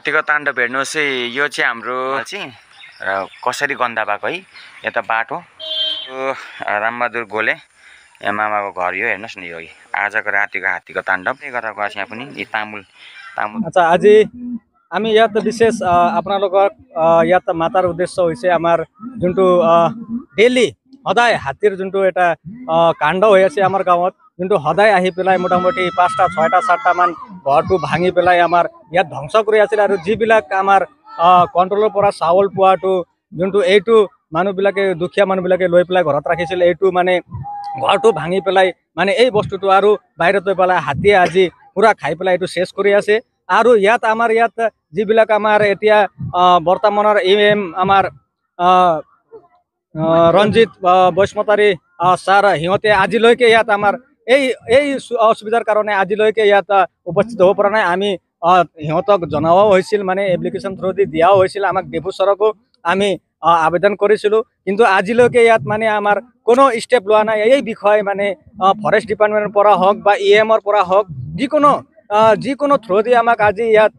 हात्तीको ताण्डव हेर्नुहोस् है। यो चाहिँ हाम्रो चाहिँ कसरी गन्दा भएको है। यता बाटो रामबहादुर गोले यहाँ मामाको घर यो हेर्नुहोस् न। यो आजको रातिको हात्तीको ताण्डव गरेर गएको छ। यहाँ पनि तामुल আচ্ছা আজি আমি ইয়াত বিশেষ আপোনালোকক ইয়াত মাতাৰ উদ্দেশ্য হৈছে আমাৰ যোনটো ডেইলি সদায় হাতীৰ যোনটো এটা কাণ্ড হৈ আছে আমাৰ গাঁৱত, যোনটো সদায় আহি পেলাই মোটামুটি 5টা 6টা 7টা মান ঘৰটো ভাঙি পেলাই আমাৰ ইয়াত ধ্বংস কৰি আছিল। আৰু যিবিলাক আমাৰ কণ্ট্ৰলৰ পৰা চাউল পোৱাটো যোনটো এইটো মানুহবিলাকে দুখীয়া মানুহবিলাকে লৈ পেলাই ঘৰত ৰাখিছিল, এইটো মানে ঘৰটো ভাঙি পেলাই মানে এই বস্তুটো আৰু বাহিৰত লৈ পেলাই হাতীয়ে আজি পুৰা খাই পেলাই এইটো শেষ কৰি আছে। আৰু ইয়াত আমাৰ ইয়াত যিবিলাক আমাৰ এতিয়া বৰ্তমানৰ EM আমাৰ ৰঞ্জিত বৈষ্ণতাৰী ছাৰ সিহঁতে আজিলৈকে ইয়াত আমাৰ এই অসুবিধাৰ কাৰণে আজিলৈকে ইয়াত উপস্থিত হ'ব পৰা নাই। আমি সিহঁতক জনাও হৈছিল, মানে এপ্লিকেশ্যন থ্ৰু দি দিয়াও হৈছিল, আমাক ডিপু ছাৰকো আমি আবেদন কৰিছিলোঁ, কিন্তু আজিলৈকে ইয়াত মানে আমাৰ কোনো ষ্টেপ লোৱা নাই এই বিষয়ে। মানে ফৰেষ্ট ডিপাৰ্টমেণ্টৰ পৰা হওক বা EMৰ পৰা হওক যিকোনো থ্ৰু দি আমাক আজি ইয়াত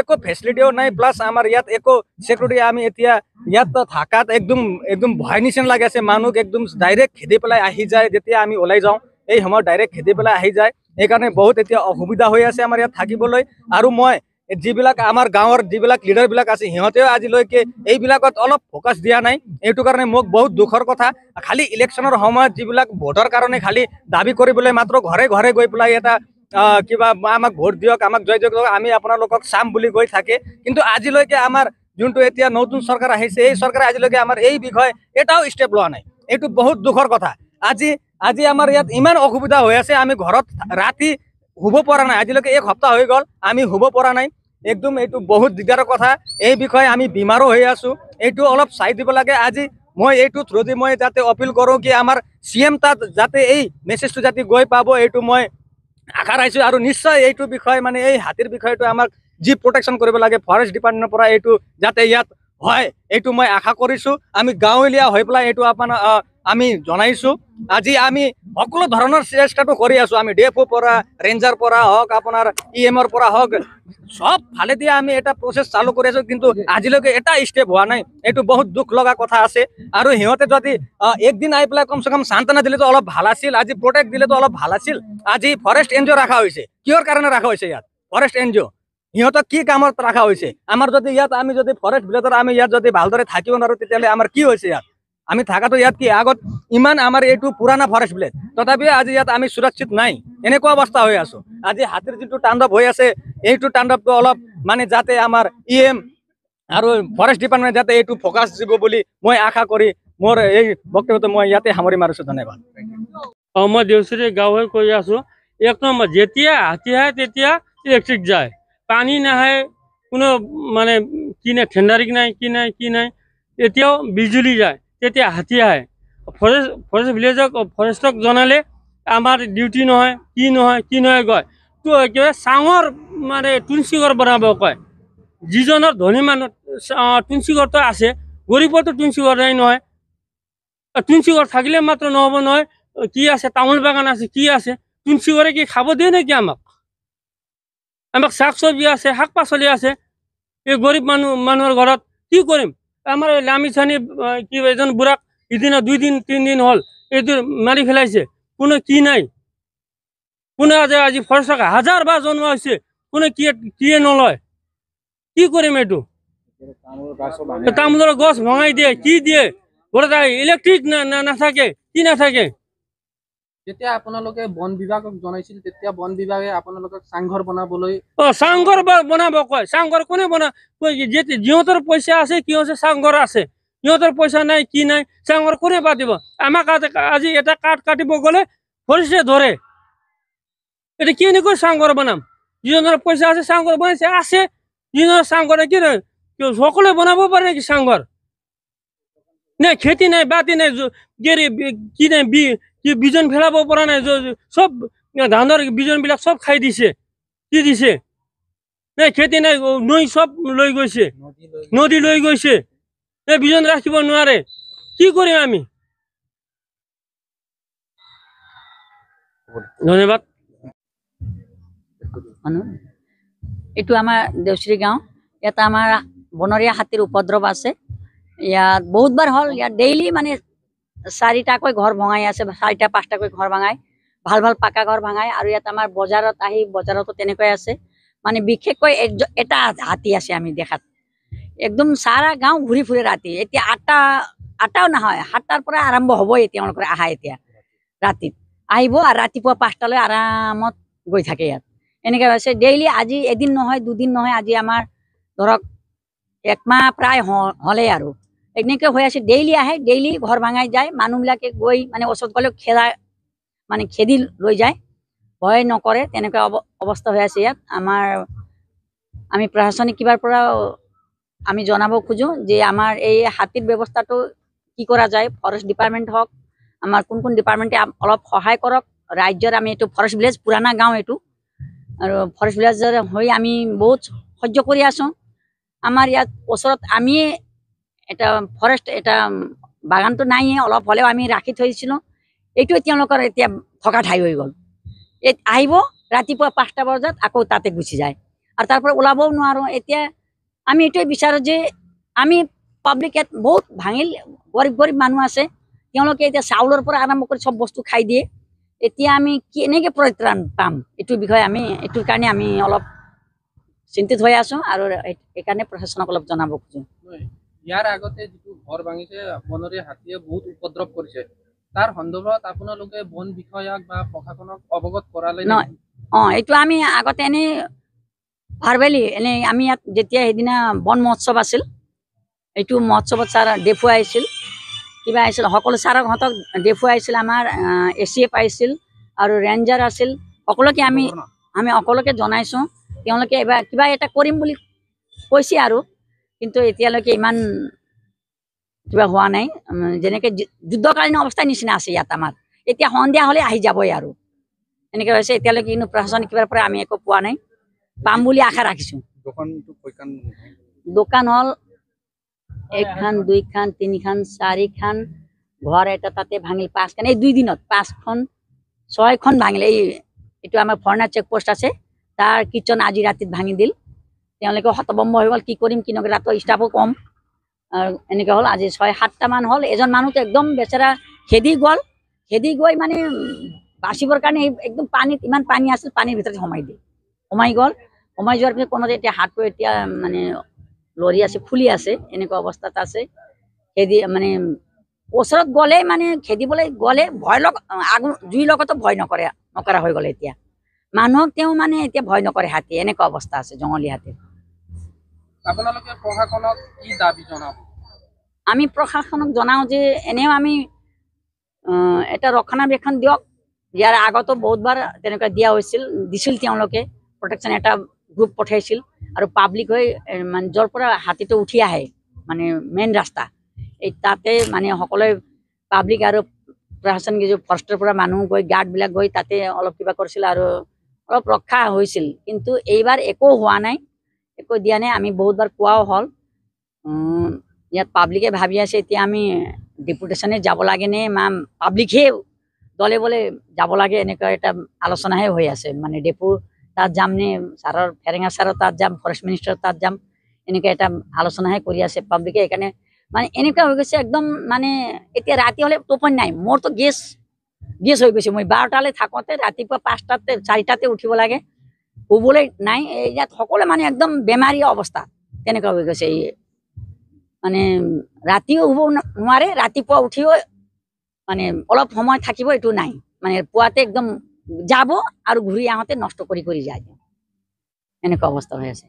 একো ফেচিলিটিও নাই, প্লাছ আমাৰ ইয়াত একো সিকিউৰিটি। আমি এতিয়া ইয়াত থাকাত একদম ভয় নিচিনা লাগি আছে। মানুহ একদম ডাইৰেক্ট খেদি পেলাই আহি যায়, যেতিয়া আমি ওলাই যাওঁ এই সময়ত ডাইৰেক্ট খেদি পেলাই আহি যায়। সেইকাৰণে বহুত এতিয়া অসুবিধা হৈ আছে আমাৰ ইয়াত থাকিবলৈ। আৰু মই যিবিলাক আমাৰ গাঁৱৰ যিবিলাক লিডাৰবিলাক আছে সিহঁতেও আজিলৈকে এইবিলাকত অলপ ফ'কাছ দিয়া নাই। এইটো কাৰণে মোক বহুত দুখৰ কথা। খালি ইলেকশ্যনৰ সময়ত যিবিলাক ভোটৰ কাৰণে খালি দাবী কৰিবলৈ মাত্ৰ ঘৰে ঘৰে গৈ পেলাই এটা কিবা আমাক ভোট দিয়ক, আমাক জয় দিয়ক, আমি আপোনালোকক চাম বুলি গৈ থাকে। কিন্তু আজিলৈকে আমাৰ যোনটো এতিয়া নতুন চৰকাৰ আহিছে এই চৰকাৰে আজিলৈকে আমাৰ এই বিষয়ে এটাও ষ্টেপ লোৱা নাই। এইটো বহুত দুখৰ কথা। আজি আমাৰ ইয়াত ইমান অসুবিধা হৈ আছে, আমি ঘৰত ৰাতি শুব পৰা নাই। আজিলৈকে 1 সপ্তাহ হৈ গ'ল আমি শুব পৰা নাই। একদম এইটো বহুত দিগদাৰৰ কথা। এই বিষয়ে আমি বেমাৰো হৈ আছো, এইটো অলপ চাই দিব লাগে। আজি মই এইটো থ্ৰু দি মই যাতে অপিল কৰোঁ কি আমাৰ CM তাত যাতে এই মেছেজটো যাতে গৈ পাব, এইটো মই আশা ৰাখিছোঁ। আৰু নিশ্চয় এইটো বিষয় মানে এই হাতীৰ বিষয়টো আমাক যি প্ৰটেকশ্যন কৰিব লাগে ফৰেষ্ট ডিপাৰ্টমেণ্টৰ পৰা এইটো যাতে ইয়াত হয় এইটো মই আশা কৰিছোঁ। আমি গাঁৱলীয়া হৈ পেলাই এইটো আমি জনাইছোঁ। আজি আমি সকলো ধৰণৰ চেষ্টাটো কৰি আছোঁ। আমি DFO পৰা ৰেঞ্জাৰ পৰা হওক আপোনাৰ EMৰ পৰা হওক সব ফালে দিয়ে আমি এটা প্ৰচেছ চালু কৰি আছোঁ, কিন্তু আজিলৈকে এটা ষ্টেপ হোৱা নাই। এইটো বহুত দুখ লগা কথা আছে। আৰু সিহঁতে যদি একদিন আহি পেলাই কমচে কম সান্তনা দিলেতো অলপ ভাল আছিল, আজি প্ৰটেক্ট দিলেতো অলপ ভাল আছিল। আজি ফৰেষ্ট NGO ৰখা হৈছে, কিহৰ কাৰণে ৰখা হৈছে ইয়াত ফৰেষ্ট NGO? সিহঁতক কি কামত ৰখা হৈছে? আমাৰ যদি ইয়াত আমি যদি ফৰেষ্ট ভিলেজৰ আমি ইয়াত যদি ভালদৰে থাকিব নোৱাৰোঁ তেতিয়াহ'লে আমাৰ কি হৈছে ইয়াত? আমি থাকাটো ইয়াত কি আগত ইমান আমাৰ এইটো পুৰাণা ফৰেষ্ট ভিলেজ, তথাপিও আজি ইয়াত আমি সুৰক্ষিত নাই, এনেকুৱা অৱস্থা হৈ আছো। আজি হাতীৰ যিটো তাণ্ডৱ হৈ আছে এইটো তাণ্ডৱটো অলপ মানে যাতে আমাৰ EM আৰু ফৰেষ্ট ডিপাৰ্টমেণ্ট যাতে এইটো ফ'কাছ দিব বুলি মই আশা কৰি মোৰ এই বক্তব্যটো মই ইয়াতে সামৰি মাৰিছোঁ। ধন্যবাদ। মই দেউচুৰী গাঁও হৈ কৈ আছোঁ। 1 নম্বৰ যেতিয়া হাতী আহে তেতিয়া ইলেক্ট্ৰিক যায়, পানী নাহে, কোনো মানে কি নাই, ঠেণ্ডাৰিক নাই, কি নাই। এতিয়াও বিজুলী যায়, তেতিয়া হাতী আহে। ফৰেষ্ট ভিলেজক ফৰেষ্টক জনালে আমাৰ ডিউটি নহয়, কি নহয় কয়। তো একেবাৰে চাঙৰ মানে তুলসী ঘৰ বনাব কয়। যিজনৰ ধনী মানুহ তুলসী ঘৰটো আছে, গৰীবতো তুলসী ঘৰ নাই নহয়। তুলসী ঘৰ থাকিলে মাত্ৰ নহ'ব নহয়, কি আছে তামোল বাগান আছে, কি আছে, তুলসী ঘৰে কি খাব দিয়ে নেকি আমাক? শাক চব্জি আছে, শাক পাচলি আছে। এই গৰীব মানুহৰ ঘৰত কি কৰিম? আমাৰ লামি চানি কি এজন বুঢ়াক ইদিনা 2 দিন 3 দিন হ'ল এইটো মাৰি পেলাইছে, কোনো কি নাই। কোনে আজি ফৰেষ্টক 1000 বাৰ জনোৱা হৈছে, কোনে কিয়ে নলয়। কি কৰিম এইটো? তামোলৰ গছ ভঙাই দিয়ে, কি দিয়ে? ঘৰত ইলেক্ট্ৰিক নাথাকে, কি নাথাকে। যেতিয়া আপোনালোকে বন বিভাগক জনাইছিল তেতিয়া বন বিভাগে আপোনালোকক চাংঘৰ বনাবলৈ চাংঘৰ বনাব কয়। চাংঘৰ কোনে যিহঁতৰ পইচা আছে কি আছে চাংঘৰ আছে, সিহঁতৰ পইচা নাই, কি নাই, চাংঘৰ কোনে পাতিব? আমাক আজি এটা কাঠ কাটিব গ'লে ফৰেষ্টে ধৰে। এটা কেনেকৈ চাংঘৰ বনাম? যিজনৰ পইচা আছে চাংঘৰ বনাইছে আছে, যিজনৰ চাংঘৰে কি সকলোৱে বনাব পাৰে নেকি চাংঘৰ? নাই খেতি নাই, বাতি নাই, কি নাই, কি বিজন ফেলাব পৰা নাই, চব ধানৰ বিজনবিলাক চব খাই দিছে, কি দিছে? নাই খেতি নাই, নৈ চব লৈ গৈছে, নদী লৈ গৈছে, বিজন ৰাখিব নোৱাৰে। কি কৰিম আমি? ধন্যবাদ। এইটো আমাৰ দেউশ্ৰী গাঁও। ইয়াত আমাৰ বনৰীয়া হাতীৰ উপদ্ৰৱ আছে। ইয়াত বহুতবাৰ হ'ল, ইয়াত ডেইলি মানে 4টাকৈ ঘৰ ভঙাই আছে, 4টা 5টাকৈ ঘৰ ভাঙাই, ভাল ভাল পাকা ঘৰ ভাঙাই। আৰু ইয়াত আমাৰ বজাৰত আহি, বজাৰতো তেনেকৈ আছে। মানে বিশেষকৈ এটা হাতী আছে আমি দেখাত, একদম সারা গাঁও ঘূৰি ফুৰে ৰাতি। এতিয়া 8টাও নহয়, 7টাৰ পৰা আৰম্ভ হ'বই তেওঁলোকৰ আহা। এতিয়া ৰাতিত আহিব আৰু ৰাতিপুৱা 5টালৈ আৰামত গৈ থাকে ইয়াত। এনেকৈ হৈছে ডেইলি। আজি এদিন নহয়, দুদিন নহয়, আজি আমাৰ ধৰক 1 মাহ প্ৰায় হ'লেই আৰু এনেকৈ হৈ আছে। ডেইলি আহে, ডেইলি ঘৰ ভাঙাই যায়। মানুহবিলাকে গৈ মানে ওচৰত গ'লেও খেদি লৈ যায়, ভয় নকৰে। তেনেকুৱা অৱস্থা হৈ আছে ইয়াত। আমি প্ৰশাসনিক কিবাৰ পৰা আমি জনাব খোজো যে আমাৰ এই হাতীৰ ব্যৱস্থাটো কি কৰা যায়। ফৰেষ্ট ডিপাৰ্টমেণ্ট হওক, আমাৰ কোন কোন ডিপাৰ্টমেণ্টে অলপ সহায় কৰক। ৰাজ্যৰ আমি এইটো ফৰেষ্ট ভিলেজ, পুৰাণা গাঁও এইটো, আৰু ফৰেষ্ট ভিলেজৰ হৈ আমি বহুত সহ্য কৰি আছোঁ। আমাৰ ইয়াত ওচৰত আমি এটা ফৰেষ্ট এটা বাগানটো নাইয়ে, অলপ হ'লেও আমি ৰাখি থৈছিলোঁ। এইটোৱে তেওঁলোকৰ এতিয়া থকা ঠাই হৈ গ'ল। আহিব ৰাতিপুৱা 5টা বজাত আকৌ তাতে গুচি যায়, আৰু তাৰ পৰা ওলাবও নোৱাৰোঁ। এতিয়া আমি এইটোৱে বিচাৰোঁ যে আমি পাব্লিক ইয়াত বহুত ভাঙিল, গৰীব গৰীব মানুহ আছে, তেওঁলোকে এতিয়া চাউলৰ পৰা আৰম্ভ কৰি চব বস্তু খাই দিয়ে। এতিয়া আমি কেনেকৈ পৰিত্ৰাণ পাম, এইটোৰ বিষয়ে এইটোৰ কাৰণে আমি অলপ চিন্তিত হৈ আছোঁ, আৰু এইকাৰণে প্ৰশাসনক অলপ জনাব খোজোঁ। ইয়াৰ আগতে যিটো ঘৰ ভাঙিছে, বনৰীয়া হাতীয়ে বহুত উপদ্ৰৱ কৰিছে, তাৰ সন্দৰ্ভত আপোনালোকে বন বিষয়াক বা প্ৰশাসনক অৱগত কৰালে? এইটো আমি আগতে এনেই ভাৰবেলি এনেই আমি ইয়াত যেতিয়া সেইদিনা বন মহোৎসৱ আছিল, এইটো মহোৎসৱত ছাৰ ডেফু আহিছিল, কিবা আহিছিল, সকলো ছাৰহঁতক ডেফু আহিছিল, আমাৰ ACF আহিছিল আৰু ৰেঞ্জাৰ আছিল। সকলোকে আমি সকলোকে জনাইছোঁ। তেওঁলোকে এবাৰ কিবা এটা কৰিম বুলি কৈছে, আৰু কিন্তু এতিয়ালৈকে ইমান কিবা হোৱা নাই। যেনেকৈ যুদ্ধকালীন অৱস্থাৰ নিচিনা আছে ইয়াত আমাৰ। এতিয়া সন্ধিয়া হ'লে আহি যাবই আৰু এনেকৈ হৈছে। এতিয়ালৈকে কিন্তু প্ৰশাসনিক কিবাৰ পৰা আমি একো পোৱা নাই, পাম বুলি আশা ৰাখিছোঁ। দোকান হ'ল 1খন 2খন 3খন 4খন, ঘৰ এটা তাতে ভাঙিল 5খন, এই 2 দিনত 5খন 6খন ভাঙিল। এইটো আমাৰ ফৰেনাৰ চেকপোষ্ট আছে, তাৰ কিটচেন আজি ৰাতিত ভাঙি দিল। তেওঁলোকে হতভম্ব হৈ গ'ল, কি কৰিম কি নকৰিম, ৰাতিৰ ষ্টাফো কম, আৰু এনেকৈ হ'ল। আজি 6-7টা মান হ'ল। এজন মানুহটো একদম বেচেৰা খেদি গৈ মানে বাচিবৰ কাৰণে একদম পানীত, ইমান পানী আছিল, পানীৰ ভিতৰত সোমাই গ'ল। সোমাই যোৱাৰ পিছত কোনো এতিয়া হাতটো এতিয়া মানে লৰি আছে, ফুলি আছে, এনেকুৱা অৱস্থাত আছে। খেদি মানে ওচৰত গ'লে মানে খেদিবলৈ গ'লে জুইৰ লগতো ভয় নকৰা হৈ গ'ল। এতিয়া মানুহক তেওঁ মানে এতিয়া ভয় নকৰে হাতী, এনেকুৱা অৱস্থা আছে জংগলী হাতীৰ। আপোনালোকে প্ৰশাসনক কি দাবী জনাব? আমি প্ৰশাসনক জনাওঁ যে এনেও আমি এটা ৰক্ষণাবেক্ষণ দিয়ক। ইয়াৰ আগতো বহুতবাৰ তেনেকুৱা দিছিল তেওঁলোকে প্ৰটেকশ্যন এটা গ্ৰুপ পঠাইছিল, আৰু পাব্লিক হৈ মানে য'ৰ পৰা হাতীটো উঠি আহে মানে মেইন ৰাস্তা, এই তাতে মানে সকলোৱে পাব্লিক আৰু প্ৰশাসন ফৰেষ্টৰ পৰা মানুহ গৈ, গাৰ্ডবিলাক গৈ তাতে অলপ কিবা কৰিছিল, আৰু অলপ ৰক্ষা হৈছিল। কিন্তু এইবাৰ একো হোৱা নাই, একো দিয়া নাই। আমি বহুতবাৰ কোৱাও হ'ল। ইয়াত পাব্লিকে ভাবি আছে এতিয়া আমি ডেপুটেশ্যনে যাব লাগেনে, পাব্লিকহে দলে বলে যাব লাগে, এনেকুৱা এটা আলোচনাহে হৈ আছে। মানে ডেপু তাত যাম নে, ছাৰৰ ফেৰেঙা ছাৰৰ তাত যাম, ফৰেষ্ট মিনিষ্টাৰৰ তাত যাম, এনেকুৱা এটা আলোচনাহে কৰি আছে পাব্লিকে। সেইকাৰণে মানে এনেকুৱা হৈ গৈছে একদম, মানে এতিয়া ৰাতি হ'লে টোপনি নাই। মোৰতো গেছ হৈ গৈছে। মই 12টালৈ থাকোঁতে ৰাতিপুৱা 5টাতে 4টাতে উঠিব লাগে, শুবলৈ নাই। ইয়াত সকলোৱে মানে একদম বেমাৰী অৱস্থা, তেনেকুৱা হৈ গৈছে। মানে ৰাতিও শুব নোৱাৰে, ৰাতিপুৱা উঠিও মানে অলপ সময় থাকিব, এইটো নাই। মানে পুৱাতে একদম যাব আৰু ঘূৰি আহোঁতে নষ্ট কৰি যায়, এনেকুৱা অৱস্থা হৈ আছে।